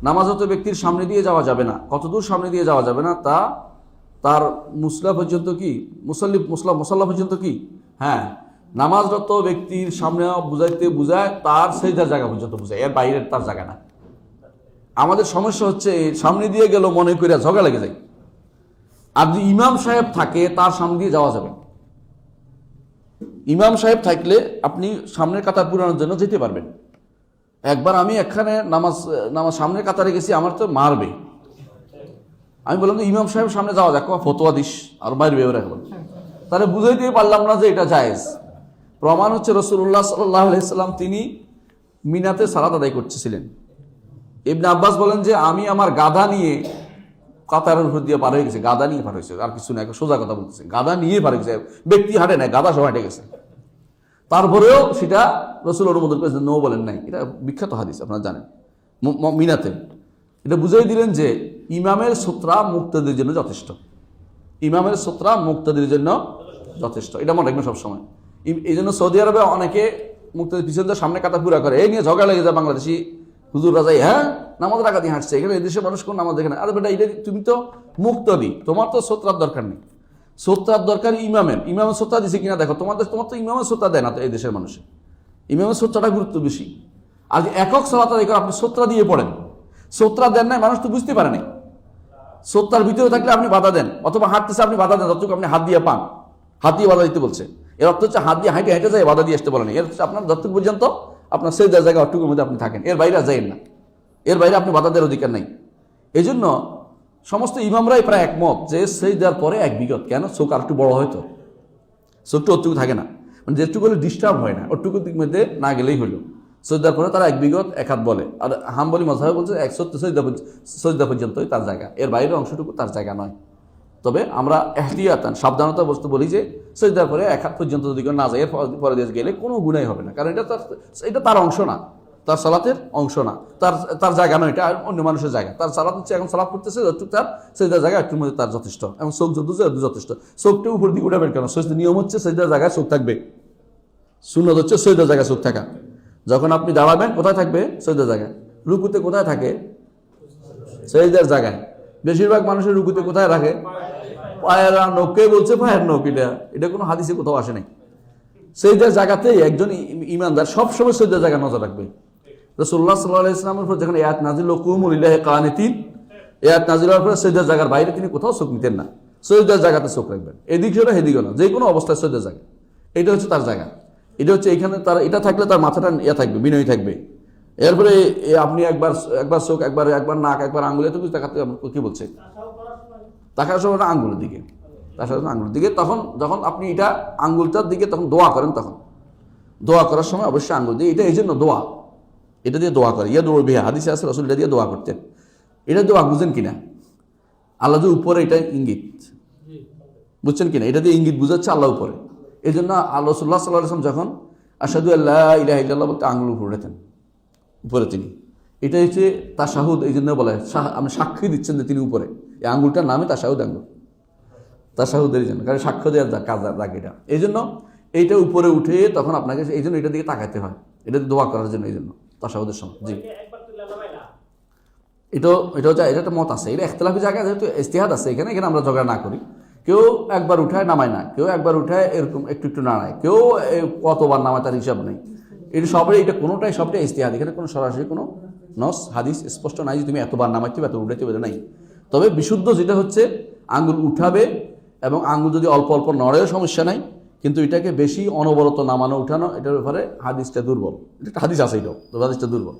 নামাজরত ব্যক্তির সামনে দিয়ে যাওয়া যাবে না। কতদূর সামনে দিয়ে যাওয়া যাবে না? তা তার মুসলা পর্যন্ত কি, মুসল্লা পর্যন্ত কি, হ্যাঁ, নামাজরত ব্যক্তির সামনে বুঝায় তার সেজদার জায়গা পর্যন্ত বুঝায়, এর বাইরের তার জায়গা না। আমাদের সমস্যা হচ্ছে সামনে দিয়ে গেল মনে করে ঝগড়া লেগে যায়। আর যদি ইমাম সাহেব থাকে তার সামনে দিয়ে যাওয়া যাবে। ইমাম সাহেব থাকলে আপনি সামনের কাতার পুরানোর জন্য যেতে পারবেন। একবার আমি এখানে নামাজ সামনের কাতারে গেছি, আমার তো মারবে। আমি বললাম যে ইমাম সাহেব সামনে যাওয়া যাক, ফতোয়া দিস, আর মারবে এবার এখন। তাহলে বুঝাইতে পারলাম না যে এটা জায়েজ। প্রমাণ হচ্ছে রাসূলুল্লাহ সাল্লাল্লাহু আলাইহি সাল্লাম তিনি মিনাতে সালাত আদায় করতেছিলেন। ইবনে আব্বাস বলেন যে আমি আমার গাধা নিয়ে কাতারের উপর দিয়ে পার হয়ে গেছে, গাধা নিয়ে পার হয়েছে, আর কিছু না, সোজা কথা বলতেছে, গাধা নিয়ে পার হয়ে গেছে। ব্যক্তি হাঁটে নাই, গাধা সব হেঁটে গেছে। তারপরেও সেটা রাসূল অনুমোদন করেছেন, নো বলেন নাই। এটা বিখ্যাত হাদিস, আপনারা জানেন। মিনাতে এটা বুঝাই দিলেন যে ইমামের সুতরা মুক্তাদির জন্য যথেষ্ট। ইমামের সুতরা মুক্তাদির জন্য যথেষ্ট, এটা মনে রাখবেন সবসময়। এই জন্য সৌদি আরবে অনেকে মুক্তাদির পিছনে সামনে কাটা পুরা করে, এই নিয়ে ঝগড়া লেগে যায় বাংলাদেশি হুজুর রাজাই, হ্যাঁ নামাজ রাখা দিয়ে হাঁটছে, এখানে এদেশের মানুষ কোন নামাজ দেখে না। আরে বেটা, এটা তুমি তো মুক্তাদি, তোমার তো সোত্রার দরকার নেই। সোত্রার দরকার ইমামের সোত্রা দিছে কিনা দেখো। তোমার তো ইমামের সোত্রা দেয় না তো এই দেশের মানুষে। ইমামের সোত্রাটা গুরুত্ব বেশি। আর একক সালাত আদায় করে আপনি সোত্রা দিয়ে পড়েন, সোত্রা দেন নাই, মানুষ তো বুঝতে পারে নাই। সোত্রার ভিতরে থাকলে আপনি বাধা দেন, অথবা হাঁটতেছে আপনি বাধা দেন, যতটুকু আপনি হাত দিয়ে পান, হাত দিয়ে বাধা দিতে বলছে। এর অর্থ হচ্ছে হাত দিয়ে হেঁটে যায় বাধা দিয়ে আসতে বলেন। এর হচ্ছে আপনার যতটুকু পর্যন্ত আপনার সেই জায়গা অটুকুর মধ্যে আপনি থাকেন, এর বাইরে যাইেন না, এর বাইরে আপনি বাধা দেওয়ার অধিকার নাই। এই জন্য সমস্ত ইমামরাই প্রায় একমত যে সেই দেওয়ার পরে এক বিগত, কেন চোখ আর একটু বড় হয়তো, চোখটা ওটুকু থাকে না, মানে যেটুকু হলে ডিস্টার্ব হয় না, ওটুকু দিক মধ্যে না গেলেই হলো। সজদার পরে তারা এক বিগত এক হাত বলে। আর হাম্বলি মাযহাবে বলছে 170 সজদা পর্যন্তই তার জায়গা, এর বাইরের অংশটুকু তার জায়গা নয়। তবে আমরা এহতিয়াতান সাবধানতা বস্তু বলি যে সজদার পরে এক হাত পর্যন্ত যদি না যায়, এর পরে দিয়ে গেলে কোনো গুনাই হবে না, কারণ এটা তার অংশ না, তার সালাতের অংশ না, তার জায়গা নয়, এটা অন্য মানুষের জায়গা। তার সালাত হচ্ছে এখন সালাত করতেছে, তার সেজদার জায়গা একটুর মধ্যে তার যথেষ্ট, এবং চোখ যত যথেষ্ট। চোখটা উপর দিকে উঠাবেন কেন? নিয়ম হচ্ছে সেজদার জায়গায় চোখ থাকবে, সুন্নত হচ্ছে সেজদার জায়গায় চোখ থাকা। যখন আপনি দাঁড়াবেন কোথায় থাকবে? সেজদার জায়গায়। রুকুতে কোথায় থাকে? সেজদার জায়গায়। বেশিরভাগ মানুষের রুকুতে কোথায় রাখে? পায়ের নখ। কে বলছে পায়ের নখ? এটা কোনো হাদিসে কোথাও আসে নাই। সেজদার জায়গাতেই একজন ইমানদার সবসময় সেজদার জায়গায় নজর রাখবে। রাসূলুল্লাহ সাল্লাল্লাহু আলাইহি ওয়াসাল্লামের উপর যখন আয়াত নাযিল হলো কুমু লিল্লাহি কানিতিন, আয়াত নাযিল হওয়ার পরে সেজদার জায়গার বাইরে তিনি কোথাও চোখ নিতেন না। সেজদার জায়গাতে চোখ রাখবেন, এদিকে না সেদিকে না, যে কোনো অবস্থায় সেজদার জায়গা, এটা হচ্ছে তার জায়গা। এটা হচ্ছে এখানে তার, এটা থাকলে তার মাথাটা থাকবে, বিনয়ী থাকবে। এরপরে আপনি একবার চোখ, একবার নাক, একবার আঙ্গুল, এত কিছু দেখাতে কি বলছে, তাকার সময় আঙ্গুলের দিকে, তার সাথে আঙ্গুলের দিকে। তখন যখন আপনি এটা আঙ্গুলটার দিকে তখন দোয়া করেন, তখন দোয়া করার সময় অবশ্যই আঙ্গুল দিয়ে, এটা এই জন্য দোয়া, এটা দিয়ে দোয়া করে। ইয়া দোয়া বিহা হাদিসে আছে, রাসূল এটা দিয়ে দোয়া করতেন। এটা দোয়া বুঝেন কিনা? আল্লাহ যে উপরে, এটা ইঙ্গিত, বুঝছেন কিনা? এটা দিয়ে ইঙ্গিত বুঝাচ্ছে আল্লাহ উপরে। এই জন্য রাসূলুল্লাহ সাল্লাল্লাহু আলাইহি ওয়াসাল্লাম যখন আশহাদু আল্লা ইলাহা ইল্লাল্লাহ বলতে আঙ্গুল উপরে উঠাতেন, উপরে তিনি। এটা হচ্ছে তাশাহুদ, এই জন্য বলে আপনি সাক্ষী দিচ্ছেন যে তিনি উপরে। এই আঙ্গুলটার নামে তাশাহুদ আঙ্গুল, তাশাহুদের জন্য, কারণ সাক্ষ্য দেওয়ার কাজ রাখে এটা। এই জন্য এইটা উপরে উঠে তখন আপনাকে এই জন্য এটা দিকে তাকাতে হয়, এটা দোয়া করার জন্য, এই জন্য তাশাহুদের সময়। জি, এটা হচ্ছে, এটা একটা মত আছে, এটা ইখতিলাফি জায়গা, যেহেতু ইজতিহাদ আছে এখানে আমরা ঝগড়া না করি। কেউ একবার উঠায় নামায় না, কেউ একবার উঠায় এরকম একটু নাড়ায়, কেউ কতবার নামায় তার হিসাব নেই। এটা সবটাই ইজতিহাদ। এখানে কোনো সরাসরি কোনো নস হাদিস স্পষ্ট নাই যে তুমি এতবার নামাইতে এত উঠাইতে পারে নাই। তবে বিশুদ্ধ যেটা হচ্ছে আঙ্গুল উঠাবে, এবং আঙ্গুল যদি অল্প অল্প নড়েও সমস্যা নাই, কিন্তু এটাকে বেশি অনবরত নামানো উঠানো, এটার ব্যাপারে হাদিসটা দুর্বল। এটা একটা হাদিস আছে, এটাও হাদিসটা দুর্বল।